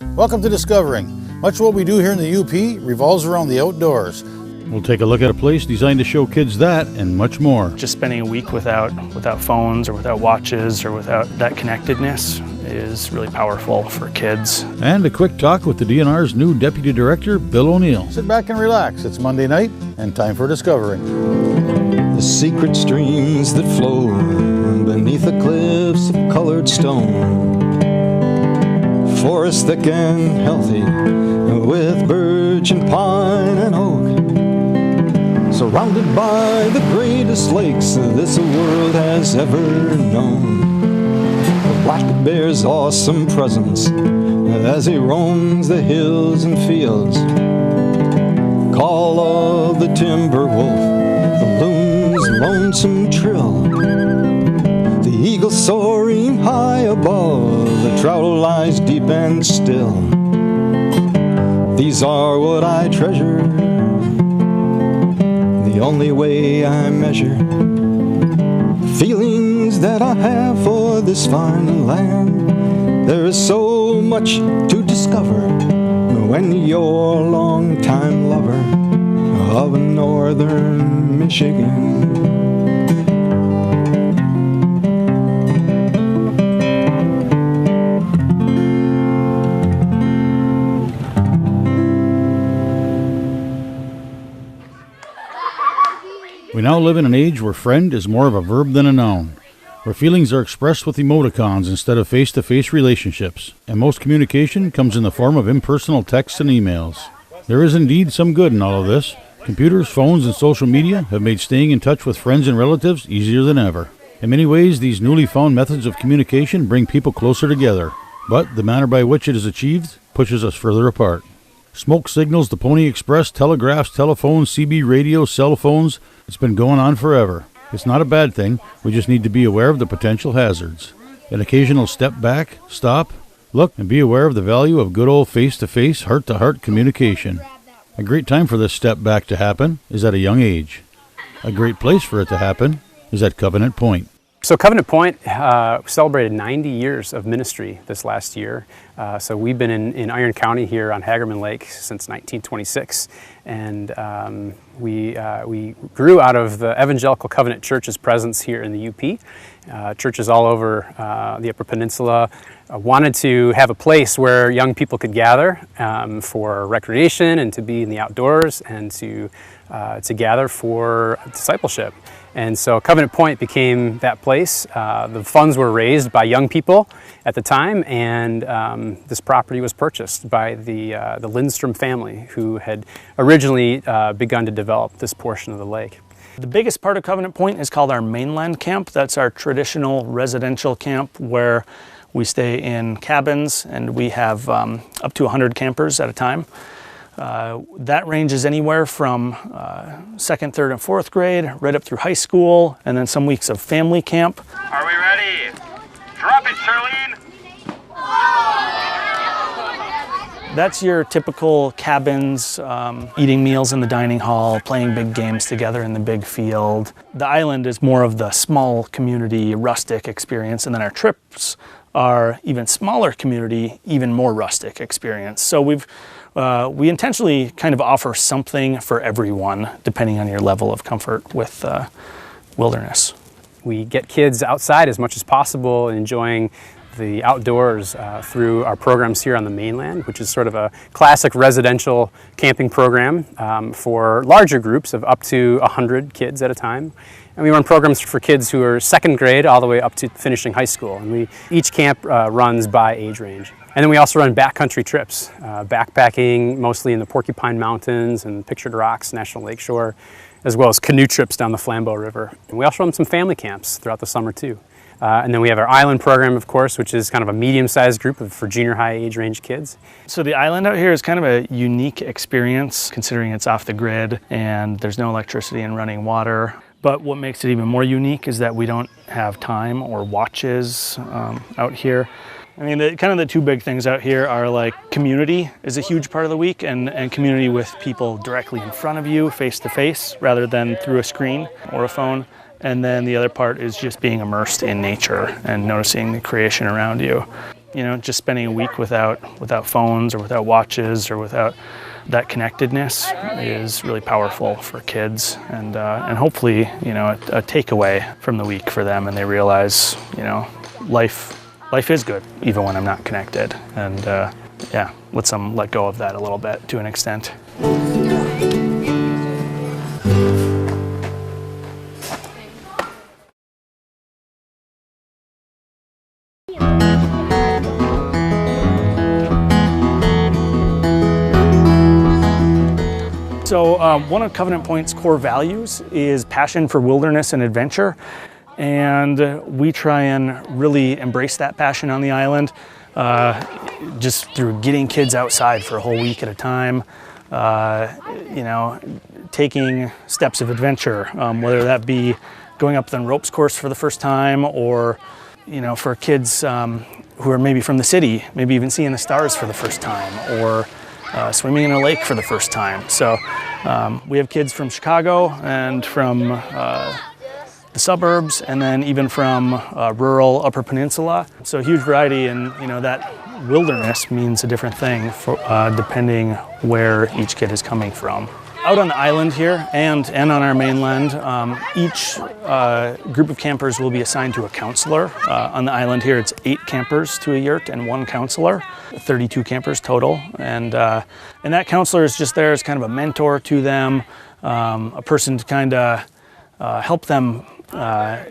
Welcome to Discovering. Much of what we do here in the UP revolves around the outdoors. We'll take a look at a place designed to show kids that and much more. Just spending a week without phones or without watches or without that connectedness is really powerful for kids. And a quick talk with the DNR's new Deputy Director, Bill Oneill. Sit back and relax. It's Monday night and time for Discovering. The secret streams that flow beneath the cliffs of colored stone. Forest thick and healthy with birch and pine and oak. Surrounded by the greatest lakes this world has ever known. The black bear's awesome presence as he roams the hills and fields. Call of the timber wolf, the loon's lonesome trill. The eagle soaring high above, the trout lies deep and still. These are what I treasure, the only way I measure feelings that I have for this fine land. There is so much to discover when you're a long-time lover of northern Michigan. We now live in an age where friend is more of a verb than a noun, where feelings are expressed with emoticons instead of face-to-face relationships, and most communication comes in the form of impersonal texts and emails. There is indeed some good in all of this. Computers, phones, and social media have made staying in touch with friends and relatives easier than ever. In many ways, these newly found methods of communication bring people closer together, but the manner by which it is achieved pushes us further apart. Smoke signals, the Pony Express, telegraphs, telephones, CB radios, cell phones, it's been going on forever. It's not a bad thing, we just need to be aware of the potential hazards. An occasional step back, stop, look, and be aware of the value of good old face-to-face, heart-to-heart communication. A great time for this step back to happen is at a young age. A great place for it to happen is at Covenant Point. So Covenant Point celebrated 90 years of ministry this last year. So we've been in Iron County here on Hagerman Lake since 1926. And we grew out of the Evangelical Covenant Church's presence here in the UP. Churches all over the Upper Peninsula wanted to have a place where young people could gather for recreation and to be in the outdoors and to gather for discipleship. And so Covenant Point became that place. The funds were raised by young people at the time, and this property was purchased by the Lindstrom family, who had originally begun to develop this portion of the lake. The biggest part of Covenant Point is called our mainland camp. That's our traditional residential camp where we stay in cabins, and we have up to 100 campers at a time. That ranges anywhere from 2nd, 3rd, and 4th grade, right up through high school, and then some weeks of family camp. Are we ready? Drop it, Charlene! That's your typical cabins, eating meals in the dining hall, playing big games together in the big field. The island is more of the small community, rustic experience, and then our trips are even smaller community, even more rustic experience. So we intentionally kind of offer something for everyone, depending on your level of comfort with wilderness. We get kids outside as much as possible, enjoying the outdoors through our programs here on the mainland, which is sort of a classic residential camping program for larger groups of up to 100 kids at a time. And we run programs for kids who are 2nd grade all the way up to finishing high school. And each camp runs by age range. And then we also run backcountry trips, backpacking mostly in the Porcupine Mountains and Pictured Rocks National Lakeshore, as well as canoe trips down the Flambeau River. And we also run some family camps throughout the summer too. And then we have our island program, of course, which is kind of a medium-sized group for junior high age range kids. So the island out here is kind of a unique experience, considering it's off the grid and there's no electricity and running water. But what makes it even more unique is that we don't have time or watches out here. I mean, the two big things out here are like community is a huge part of the week, and community with people directly in front of you, face to face, rather than through a screen or a phone. And then the other part is just being immersed in nature and noticing the creation around you. just spending a week without phones or without watches or without that connectedness is really powerful for kids, and hopefully, a takeaway from the week for them, and they realize, life is good even when I'm not connected, and lets them let go of that a little bit to an extent. So one of Covenant Point's core values is passion for wilderness and adventure, and we try and really embrace that passion on the island just through getting kids outside for a whole week at a time, taking steps of adventure, whether that be going up the ropes course for the first time, or for kids who are maybe from the city, maybe even seeing the stars for the first time, or swimming in a lake for the first time. So we have kids from Chicago and from the suburbs, and then even from rural Upper Peninsula. So a huge variety, and that wilderness means a different thing for, depending where each kid is coming from. Out on the island here and on our mainland, each group of campers will be assigned to a counselor. On the island here, it's 8 campers to a yurt and 1 counselor, 32 campers total. And that counselor is just there as kind of a mentor to them, a person to kind of help them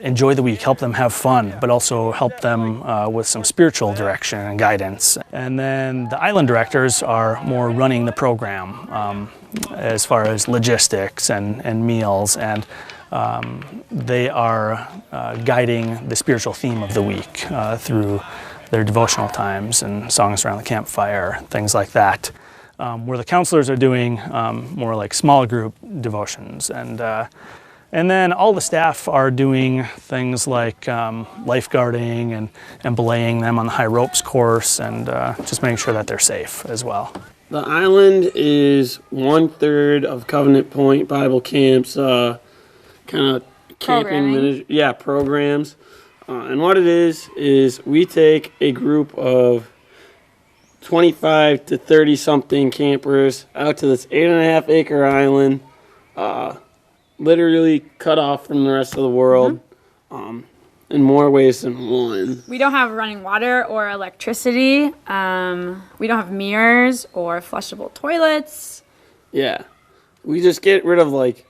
enjoy the week, help them have fun, but also help them with some spiritual direction and guidance. And then the island directors are more running the program as far as logistics and meals, and they are guiding the spiritual theme of the week through their devotional times and songs around the campfire, things like that. Where the counselors are doing more like small group devotions, and then all the staff are doing things like lifeguarding and belaying them on the high ropes course, and just making sure that they're safe as well. The island is 1/3 of Covenant Point Bible Camp's kind of camping programs. And what it is we take a group of 25 to 30 something campers out to this 8.5 acre island, literally cut off from the rest of the world, in more ways than one. We don't have running water or electricity. We don't have mirrors or flushable toilets. Yeah. We just get rid of like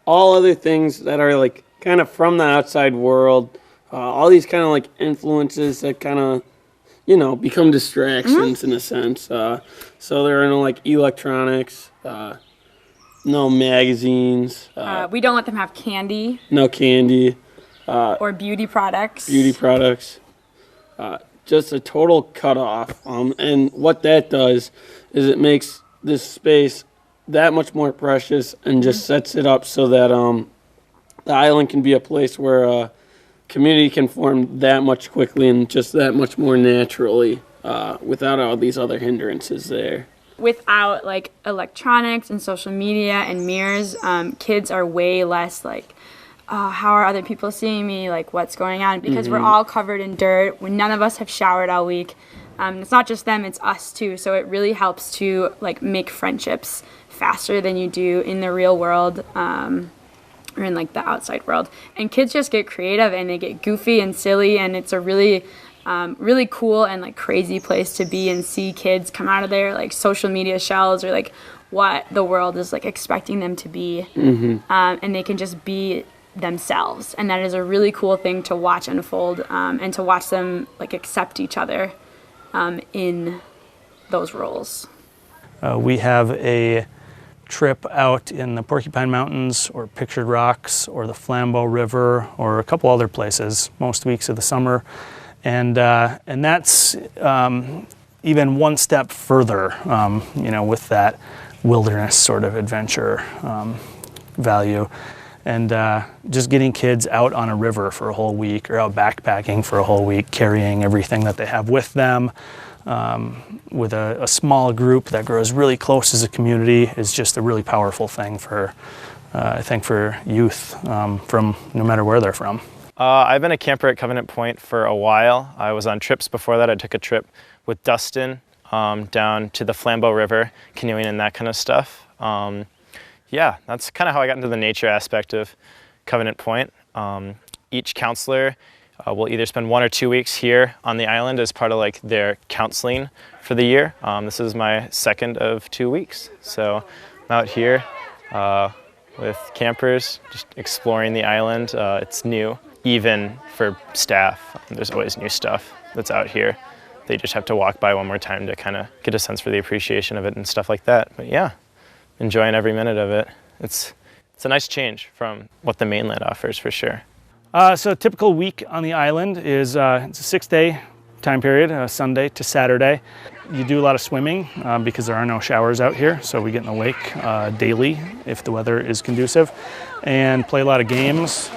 all other things that are like kind of from the outside world. All these kind of like influences that kind of, become distractions in a sense. So there are no like electronics, no magazines. We don't let them have candy. No candy. Or beauty products. Just a total cutoff. And what that does is it makes this space that much more precious and just sets it up so that the island can be a place where community can form that much quickly and just that much more naturally without all these other hindrances there. Without like electronics and social media and mirrors, kids are way less like, how are other people seeing me? Like, what's going on? Because we're all covered in dirt. None of us have showered all week. It's not just them, it's us too. So it really helps to like make friendships faster than you do in the real world or in like the outside world. And kids just get creative and they get goofy and silly, and it's a really really cool and like crazy place to be and see kids come out of their like social media shells or like what the world is like expecting them to be, and they can just be themselves, and that is a really cool thing to watch unfold, and to watch them like accept each other in those roles. We have a trip out in the Porcupine Mountains or Pictured Rocks or the Flambeau River or a couple other places most weeks of the summer, and that's even one step further, with that wilderness sort of adventure value. And just getting kids out on a river for a whole week or out backpacking for a whole week, carrying everything that they have with them, with a small group that grows really close as a community is just a really powerful thing for, I think, for youth from no matter where they're from. I've been a camper at Covenant Point for a while. I was on trips before that. I took a trip with Dustin down to the Flambeau River, canoeing and that kind of stuff. Yeah, that's kind of how I got into the nature aspect of Covenant Point. Each counselor will either spend 1 or 2 weeks here on the island as part of like their counseling for the year. This is my second of 2 weeks. So I'm out here with campers, just exploring the island. It's new, even for staff. There's always new stuff that's out here. They just have to walk by one more time to kind of get a sense for the appreciation of it and stuff like that. But yeah, enjoying every minute of it. It's a nice change from what the mainland offers for sure. So a typical week on the island is it's a 6-day time period, Sunday to Saturday. You do a lot of swimming because there are no showers out here, so we get in the lake daily if the weather is conducive, and play a lot of games.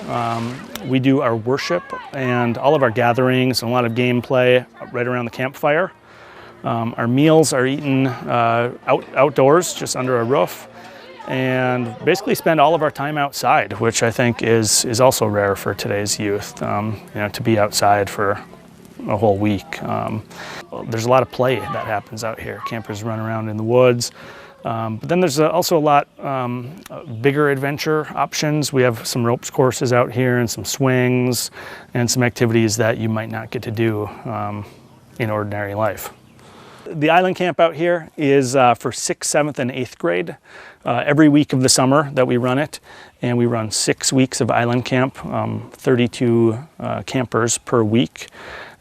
We do our worship and all of our gatherings and a lot of gameplay right around the campfire. Our meals are eaten outdoors, just under a roof, and basically spend all of our time outside, which I think is also rare for today's youth. You know, to be outside for a whole week. There's a lot of play that happens out here. Campers run around in the woods. But then there's also a lot bigger adventure options. We have some ropes courses out here and some swings and some activities that you might not get to do in ordinary life. The island camp out here is for 6th, 7th, and 8th grade. Every week of the summer that we run it, and we run 6 weeks of island camp, 32 campers per week.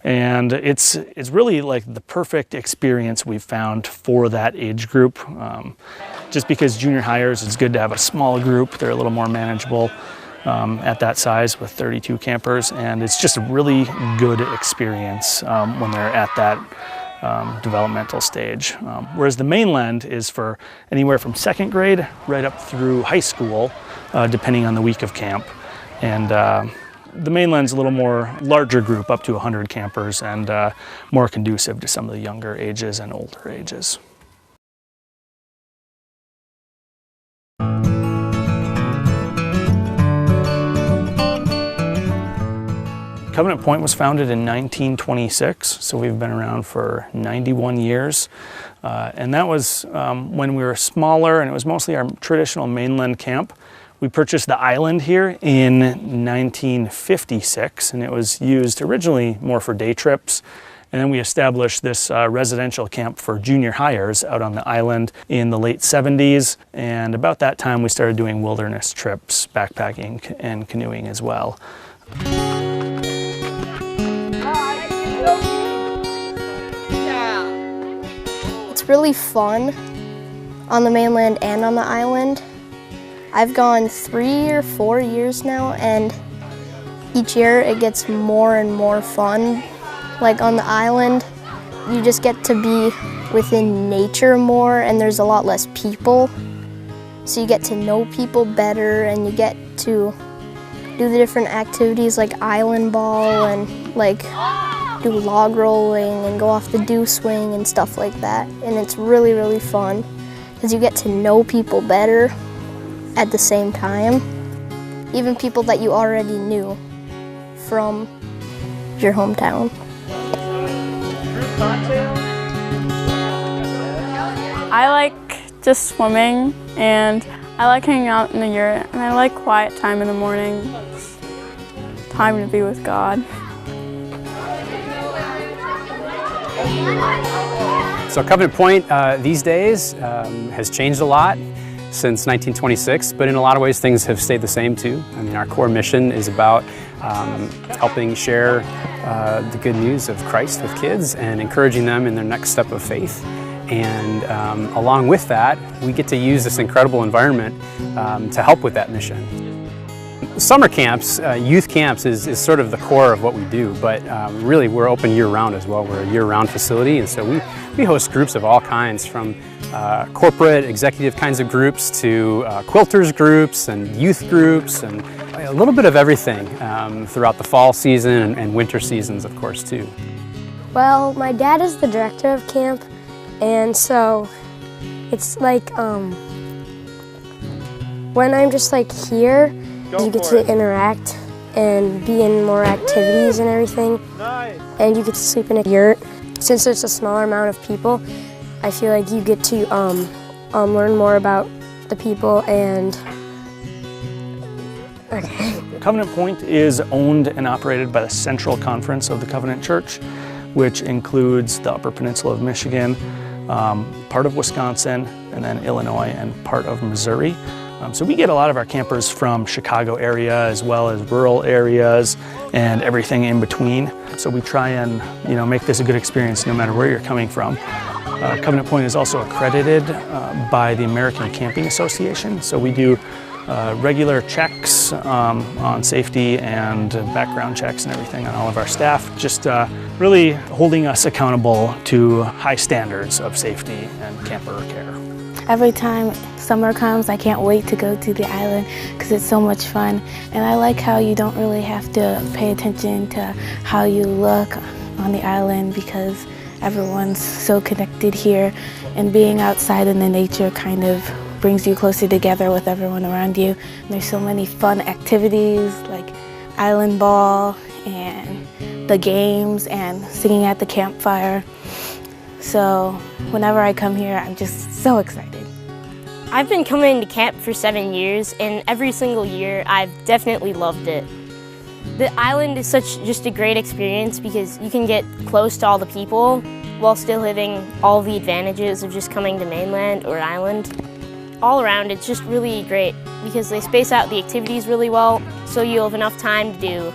And it's really like the perfect experience we've found for that age group. Just because junior hires, it's good to have a small group. They're a little more manageable at that size with 32 campers, and it's just a really good experience when they're at that developmental stage. Whereas the mainland is for anywhere from 2nd grade right up through high school, depending on the week of camp. And the mainland's a little more larger group, up to 100 campers, and more conducive to some of the younger ages and older ages. Covenant Point was founded in 1926, so we've been around for 91 years. And that was when we were smaller, and it was mostly our traditional mainland camp. We purchased the island here in 1956, and it was used originally more for day trips. And then we established this residential camp for junior hires out on the island in the late 70s. And about that time, we started doing wilderness trips, backpacking and canoeing as well. It's really fun on the mainland and on the island. I've gone 3 or 4 years now, and each year it gets more and more fun. Like on the island, you just get to be within nature more, and there's a lot less people. So you get to know people better, and you get to do the different activities like island ball and like do log rolling and go off the dew swing and stuff like that. And it's really, really fun because you get to know people better at the same time, even people that you already knew from your hometown. I like just swimming, and I like hanging out in the yurt, and I like quiet time in the morning. It's time to be with God. So Covenant Point these days has changed a lot since 1926, but in a lot of ways things have stayed the same too. I mean, our core mission is about helping share the good news of Christ with kids and encouraging them in their next step of faith. And along with that, we get to use this incredible environment to help with that mission. Summer camps, youth camps is sort of the core of what we do, but really we're open year-round as well. We're a year-round facility, and so we host groups of all kinds, from corporate, executive kinds of groups to quilters groups and youth groups, and a little bit of everything throughout the fall season and winter seasons, of course, too. Well, my dad is the director of camp, and so it's like when I'm just like here, you get to interact and be in more activities and everything. And you get to sleep in a yurt. Since there's a smaller amount of people, I feel like you get to learn more about the people and Covenant Point is owned and operated by the Central Conference of the Covenant Church, which includes the Upper Peninsula of Michigan, part of Wisconsin, and then Illinois and part of Missouri. So we get a lot of our campers from Chicago area as well as rural areas and everything in between. So we try and make this a good experience no matter where you're coming from. Covenant Point is also accredited by the American Camping Association. So we do regular checks on safety and background checks and everything on all of our staff, just really holding us accountable to high standards of safety and camper care. Every time summer comes, I can't wait to go to the island because it's so much fun. And I like how you don't really have to pay attention to how you look on the island because everyone's so connected here, and being outside in the nature kind of brings you closer together with everyone around you. And there's so many fun activities like island ball and the games and singing at the campfire. So whenever I come here, I'm just so excited. I've been coming to camp for 7 years, and every single year I've definitely loved it. The island is just a great experience because you can get close to all the people while still having all the advantages of just coming to mainland or island. All around, it's just really great because they space out the activities really well, so you'll have enough time to do.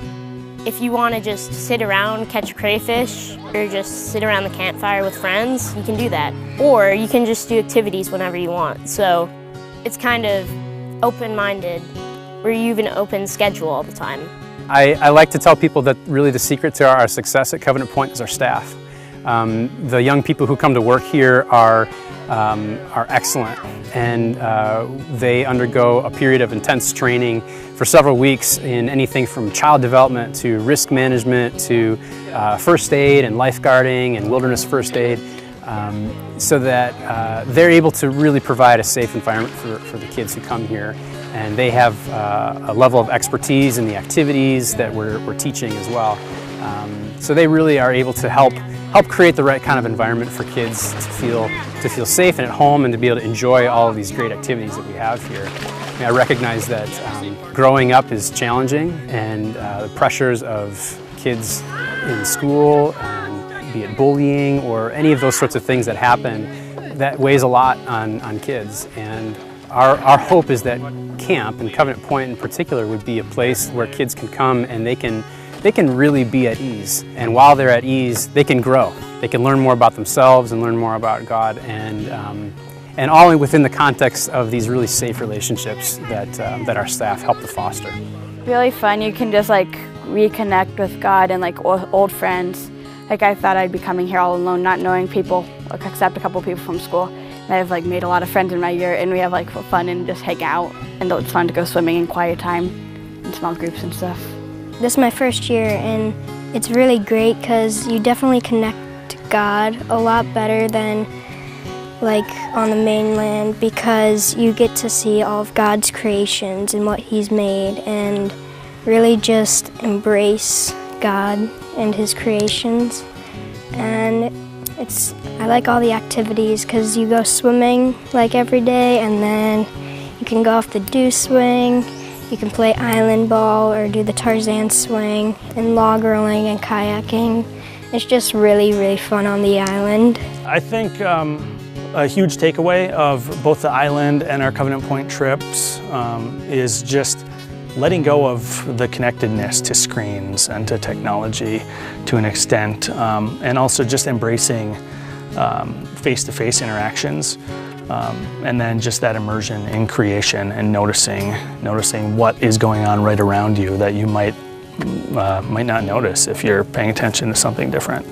If you want to just sit around, catch a crayfish, or just sit around the campfire with friends, you can do that. Or you can just do activities whenever you want. So it's kind of open-minded, where you have an open schedule all the time. I like to tell people that really the secret to our success at Covenant Point is our staff. The young people who come to work here are excellent, and they undergo a period of intense training for several weeks in anything from child development to risk management to first aid and lifeguarding and wilderness first aid, so that they're able to really provide a safe environment for the kids who come here. And they have a level of expertise in the activities that we're teaching as well. So they really are able to help create the right kind of environment for kids to feel safe and at home and to be able to enjoy all of these great activities that we have here. I recognize that growing up is challenging, and the pressures of kids in school, be it bullying or any of those sorts of things that happen, that weighs a lot on kids. And our hope is that camp, and Covenant Point in particular, would be a place where kids can come and they can really be at ease. And while they're at ease, they can grow. They can learn more about themselves and learn more about God, and all within the context of these really safe relationships that our staff help to foster. Really fun. You can just like reconnect with God and like old friends. Like I thought I'd be coming here all alone, not knowing people, except a couple people from school. And I've like made a lot of friends in my year, and we have like fun and just hang out. And it's fun to go swimming in quiet time in small groups and stuff. This is my first year, and it's really great because you definitely connect to God a lot better than like on the mainland, because you get to see all of God's creations and what He's made, and really just embrace God and His creations. And I like all the activities because you go swimming like every day, and then you can go off the dew swing. You can play island ball or do the Tarzan swing and log rolling and kayaking. It's just really, really fun on the island. I think a huge takeaway of both the island and our Covenant Point trips is just letting go of the connectedness to screens and to technology to an extent, and also just embracing face-to-face interactions. And then just that immersion in creation and noticing what is going on right around you that you might not notice if you're paying attention to something different.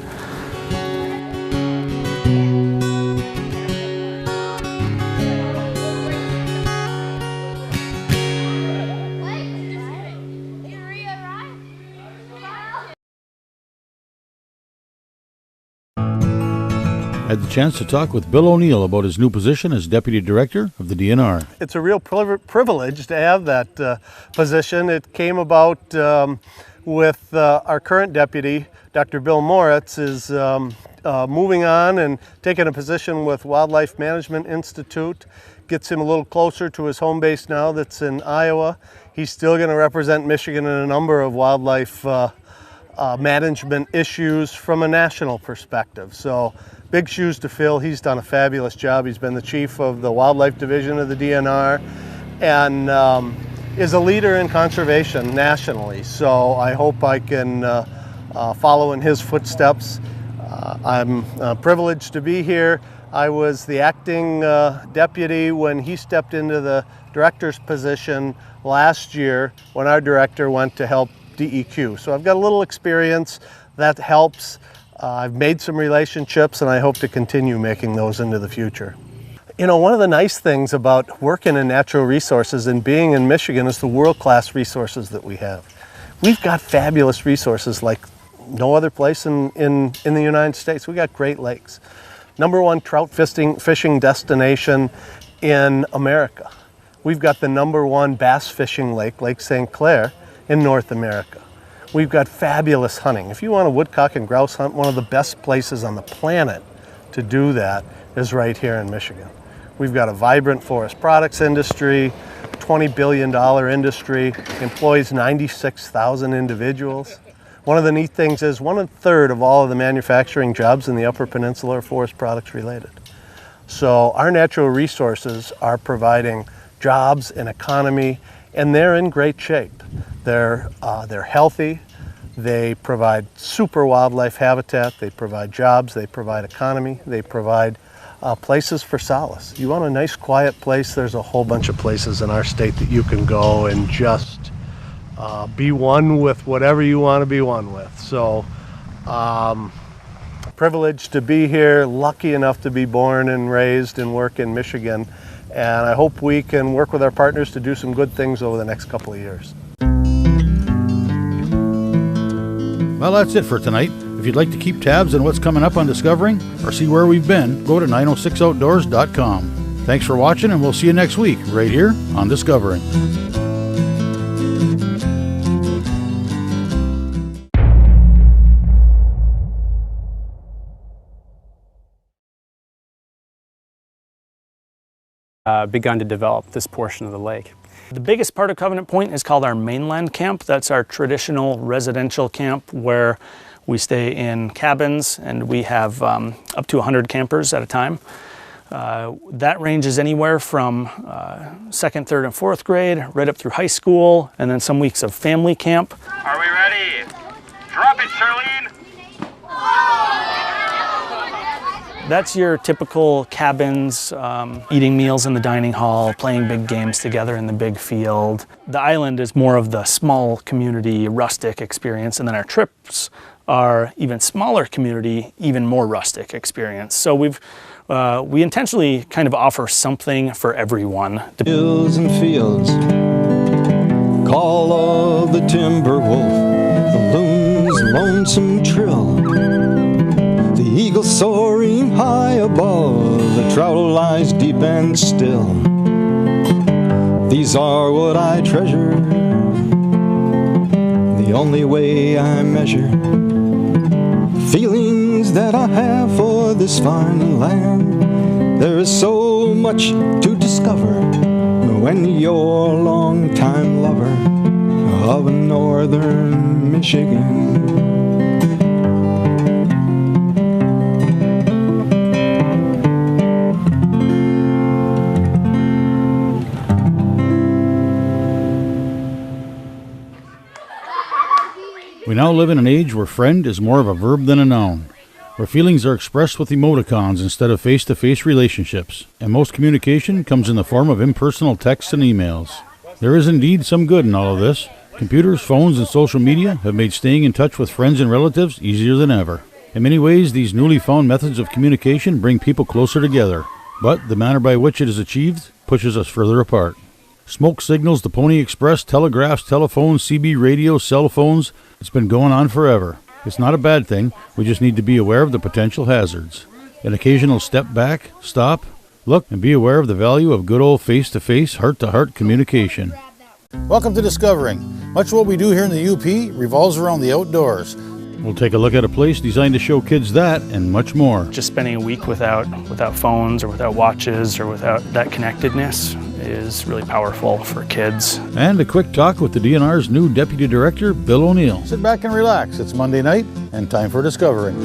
had the chance to talk with Bill Oneill about his new position as Deputy Director of the DNR. It's a real privilege to have that position. It came about with our current deputy, Dr. Bill Moritz, is moving on and taking a position with Wildlife Management Institute. Gets him a little closer to his home base now that's in Iowa. He's still going to represent Michigan in a number of wildlife management issues from a national perspective. So big shoes to fill. He's done a fabulous job. He's been the chief of the wildlife division of the DNR and is a leader in conservation nationally. So I hope I can follow in his footsteps. I'm privileged to be here. I was the acting deputy when he stepped into the director's position last year when our director went to help DEQ. So I've got a little experience that helps. I've made some relationships and I hope to continue making those into the future. You know, one of the nice things about working in natural resources and being in Michigan is the world-class resources that we have. We've got fabulous resources like no other place in the United States. We got Great Lakes. #1 trout fishing destination in America. We've got the #1 bass fishing lake, Lake St. Clair, in North America. We've got fabulous hunting. If you want to woodcock and grouse hunt, one of the best places on the planet to do that is right here in Michigan. We've got a vibrant forest products industry, $20 billion industry, employs 96,000 individuals. One of the neat things is 1/3 of all of the manufacturing jobs in the Upper Peninsula are forest products related. So our natural resources are providing jobs and economy, and they're in great shape. They're healthy, they provide super wildlife habitat, they provide jobs, they provide economy, they provide places for solace. You want a nice quiet place, there's a whole bunch of places in our state that you can go and just be one with whatever you want to be one with. So privileged to be here, lucky enough to be born and raised and work in Michigan, and I hope we can work with our partners to do some good things over the next couple of years. Well, that's it for tonight. If you'd like to keep tabs on what's coming up on Discovering or see where we've been, go to 906outdoors.com. Thanks for watching, and we'll see you next week right here on Discovering. Begun to develop this portion of the lake. The biggest part of Covenant Point is called our mainland camp. That's our traditional residential camp where we stay in cabins and we have up to 100 campers at a time. That ranges anywhere from 2nd, 3rd, and 4th grade, right up through high school, and then some weeks of family camp. Are we ready? Drop it, Charlene! That's your typical cabins, eating meals in the dining hall, playing big games together in the big field. The island is more of the small community, rustic experience, and then our trips are even smaller community, even more rustic experience. So we intentionally kind of offer something for everyone. Hills and fields, call of the timber wolf, the loon's lonesome trill, the eagle soaring high above, the trout lies deep and still. These are what I treasure, the only way I measure feelings that I have for this fine land. There is so much to discover when you're a long-time lover of northern Michigan. We now live in an age where friend is more of a verb than a noun, where feelings are expressed with emoticons instead of face-to-face relationships, and most communication comes in the form of impersonal texts and emails. There is indeed some good in all of this. Computers, phones, and social media have made staying in touch with friends and relatives easier than ever. In many ways, these newly found methods of communication bring people closer together, but the manner by which it is achieved pushes us further apart. Smoke signals, the Pony Express, telegraphs, telephones, CB radios, cell phones, it's been going on forever. It's not a bad thing, we just need to be aware of the potential hazards. An occasional step back, stop, look, and be aware of the value of good old face-to-face, heart-to-heart communication. Welcome to Discovering. Much of what we do here in the UP revolves around the outdoors. We'll take a look at a place designed to show kids that and much more. Just spending a week without phones or without watches or without that connectedness is really powerful for kids. And a quick talk with the DNR's new Deputy Director, Bill Oneill. Sit back and relax. It's Monday night and time for Discovering.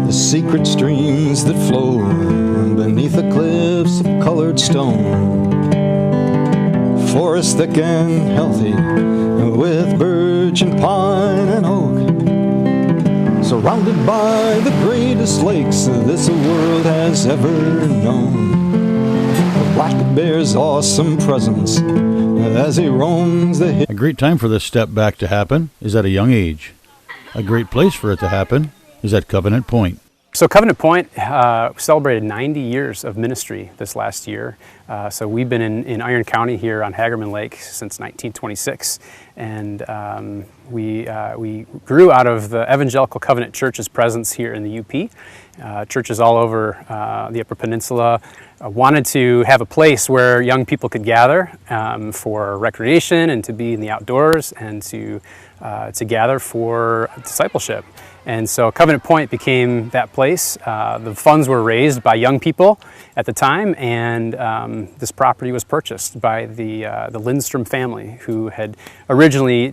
The secret streams that flow beneath the cliffs of colored stone. Forest thick and healthy with birch and pine and oak. Surrounded by the greatest lakes this world has ever known. The black bear's awesome presence as he roams the hills. A great time for this step back to happen is at a young age. A great place for it to happen is at Covenant Point. So Covenant Point celebrated 90 years of ministry this last year. So we've been in Iron County here on Hagerman Lake since 1926. And we grew out of the Evangelical Covenant Church's presence here in the UP. Churches all over the Upper Peninsula wanted to have a place where young people could gather for recreation and to be in the outdoors and to gather for discipleship. And so Covenant Point became that place. The funds were raised by young people at the time, and this property was purchased by the Lindstrom family, who had originally